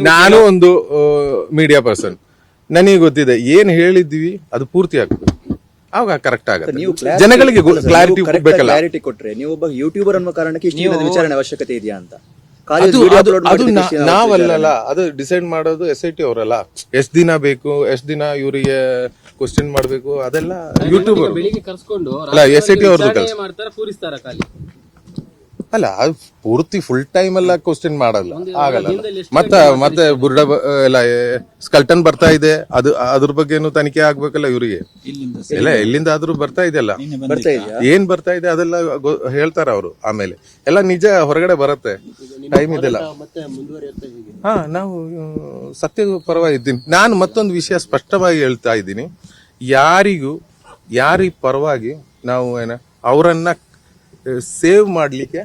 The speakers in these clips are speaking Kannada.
ನಾನು ಒಂದು ಮೀಡಿಯಾ ಪರ್ಸನ್, ನನಗೆ ಗೊತ್ತಿದೆ ಏನ್ ಹೇಳಿದ್ವಿ ಅದು ಪೂರ್ತಿ ಆಗ್ತದೆ, ಆವಾಗ ಕರೆಕ್ಟ್ ಆಗುತ್ತೆ. ಜನಗಳಿಗೆ ಕ್ಲಾರಿಟಿ ಬೇಕಲ್ಲ. ಕ್ಲಾರಿಟಿ ಕೊಟ್ರೆ ನೀವು ಒಬ್ಬ ಯೂಟ್ಯೂಬರ್ ಅನ್ನೋ ಕಾರಣಕ್ಕೆ ಇಷ್ಟು ದಿನದ ವಿಚಾರಣೆ ಅವಶ್ಯಕತೆ ಇದೆಯಾ ಅಂತ ಅದು ನಾವಲ್ಲ, ಅದು ಡಿಸೈಡ್ ಮಾಡೋದು SIT ಅವರಲ್ಲ. ಎಷ್ಟ್ ದಿನ ಬೇಕು, ಎಷ್ಟ್ ದಿನ ಇವರಿಗೆ ಕ್ವಶನ್ ಮಾಡ್ಬೇಕು, ಅದೆಲ್ಲ ಯೂಟ್ಯೂಬರ್ ಅಲ್ಲ, SIT ಅವ್ರದ್ದು ಕೆಲಸ ಅಲ್ಲ. ಅದು ಪೂರ್ತಿ ಫುಲ್ ಟೈಮ್ ಎಲ್ಲ ಕ್ವಶನ್ ಮಾಡಲ್ಲ, ಆಗಲ್ಲ. ಮತ್ತೆ ಬುರ್ಡ ಎಲ್ಲ ಸ್ಕಲ್ಟನ್ ಬರ್ತಾ ಇದೆ, ಅದು ಅದ್ರ ಬಗ್ಗೆನು ತನಿಖೆ ಆಗ್ಬೇಕಲ್ಲ ಇವರಿಗೆ. ಎಲ್ಲ ಎಲ್ಲಿಂದ ಆದ್ರೂ ಬರ್ತಾ ಇದೆಯಲ್ಲ, ಏನ್ ಬರ್ತಾ ಇದೆ ಅದೆಲ್ಲ ಹೇಳ್ತಾರ ಅವರು. ಆಮೇಲೆ ಎಲ್ಲ ನಿಜ ಹೊರಗಡೆ ಬರುತ್ತೆ, ಟೈಮ್ ಇದೆಲ್ಲ. ಹಾ, ನಾವು ಸತ್ಯ ಪರವಾಗಿ ಇದ್ದೀನಿ. ನಾನು ಮತ್ತೊಂದು ವಿಷಯ ಸ್ಪಷ್ಟವಾಗಿ ಹೇಳ್ತಾ ಇದ್ದೀನಿ, ಯಾರಿ ಪರವಾಗಿ ನಾವು ಅವರನ್ನ ಸೇವ್ ಮಾಡ್ಲಿಕ್ಕೆ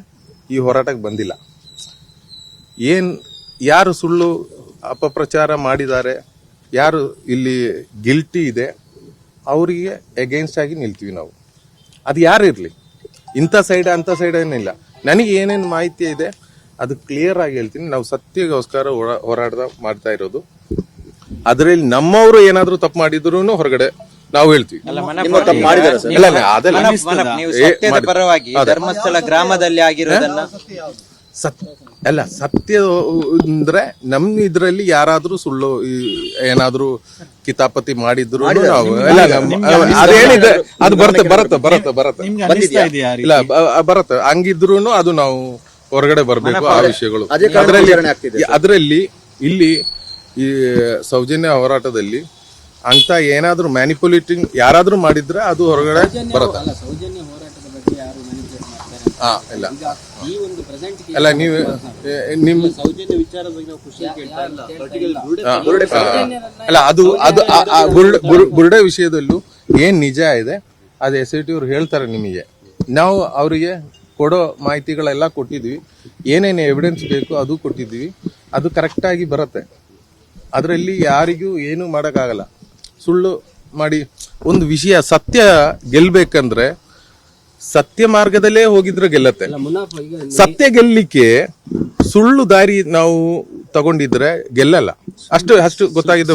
ಈ ಹೋರಾಟಕ್ಕೆ ಬಂದಿಲ್ಲ. ಯಾರು ಸುಳ್ಳು ಅಪಪ್ರಚಾರ ಮಾಡಿದ್ದಾರೆ, ಯಾರು ಇಲ್ಲಿ ಗಿಲ್ಟಿ ಇದೆ, ಅವರಿಗೆ ಅಗೇನ್ಸ್ಟ್ ಆಗಿ ನಿಲ್ತೀವಿ ನಾವು. ಅದು ಯಾರು ಇರಲಿ, ಇಂಥ ಸೈಡ್ ಅಂತ ಸೈಡ್ ಏನಿಲ್ಲ. ನನಗೆ ಏನೇನು ಮಾಹಿತಿ ಇದೆ ಅದು ಕ್ಲಿಯರ್ ಆಗಿ ಹೇಳ್ತೀನಿ. ನಾವು ಸತ್ಯಗೋಸ್ಕರ ಹೋರಾಟ ಮಾಡ್ತಾ ಇರೋದು. ಅದರಲ್ಲಿ ನಮ್ಮವರು ಏನಾದ್ರೂ ತಪ್ಪು ಮಾಡಿದ್ರು ಹೊರಗಡೆ ನಾವು ಹೇಳ್ತೀವಿ. ಪರವಾಗಿ ಧರ್ಮಸ್ಥಳ ಗ್ರಾಮದಲ್ಲಿ ಆಗಿರೋದನ್ನ ಅಲ್ಲ, ಸತ್ಯ ಅಂದ್ರೆ ನಮ್ ಇದ್ರಲ್ಲಿ ಯಾರಾದ್ರೂ ಸುಳ್ಳು ಏನಾದ್ರೂ ಕಿತಾಪತಿ ಮಾಡಿದ್ರು ನಾವು ಅದೇನಿದೆ ಅದು ಬರುತ್ತೆ ಇಲ್ಲ ಬರುತ್ತೆ. ಹಂಗಿದ್ರು ಅದು ನಾವು ಹೊರಗಡೆ ಬರ್ಬೇಕು ಆ ವಿಷಯಗಳು. ಅದರಲ್ಲಿ ಇಲ್ಲಿ ಈ ಸೌಜನ್ಯ ಹೋರಾಟದಲ್ಲಿ ಅಂತ ಏನಾದ್ರೂ ಮ್ಯಾನಿಪುಲೇಟಿಂಗ್ ಯಾರಾದ್ರೂ ಮಾಡಿದ್ರೆ ಅದು ಹೊರಗಡೆ ಬರುತ್ತೆ. ಇಲ್ಲ ಅಲ್ಲ, ನೀವು ನಿಮ್ಮ ಅಲ್ಲ, ಅದು ಬುರುಡೆ ವಿಷಯದಲ್ಲೂ ಏನ್ ನಿಜ ಇದೆ ಅದು SIT ಅವ್ರು ಹೇಳ್ತಾರೆ ನಿಮಗೆ. ನಾವು ಅವರಿಗೆ ಕೊಡೋ ಮಾಹಿತಿಗಳೆಲ್ಲ ಕೊಟ್ಟಿದ್ವಿ, ಏನೇನು ಎವಿಡೆನ್ಸ್ ಬೇಕು ಅದು ಕೊಟ್ಟಿದ್ವಿ. ಅದು ಕರೆಕ್ಟ್ ಆಗಿ ಬರುತ್ತೆ. ಅದರಲ್ಲಿ ಯಾರಿಗೂ ಏನು ಮಾಡಕ್ಕಾಗಲ್ಲ. ಸುಳ್ಳು ಮಾಡಿ ಒಂದು ವಿಷಯ ಸತ್ಯ ಗೆಲ್ಬೇಕಂದ್ರೆ ಸತ್ಯ ಮಾರ್ಗದಲ್ಲೇ ಹೋಗಿದ್ರೆ ಗೆಲ್ಲತ್ತೆ. ಸತ್ಯ ಗೆಲ್ಲಿಕ್ಕೆ ಸುಳ್ಳು ದಾರಿ ನಾವು ತಗೊಂಡಿದ್ರೆ ಗೆಲ್ಲಲ್ಲ. ಅಷ್ಟು ಗೊತ್ತಾಗಿದೆ.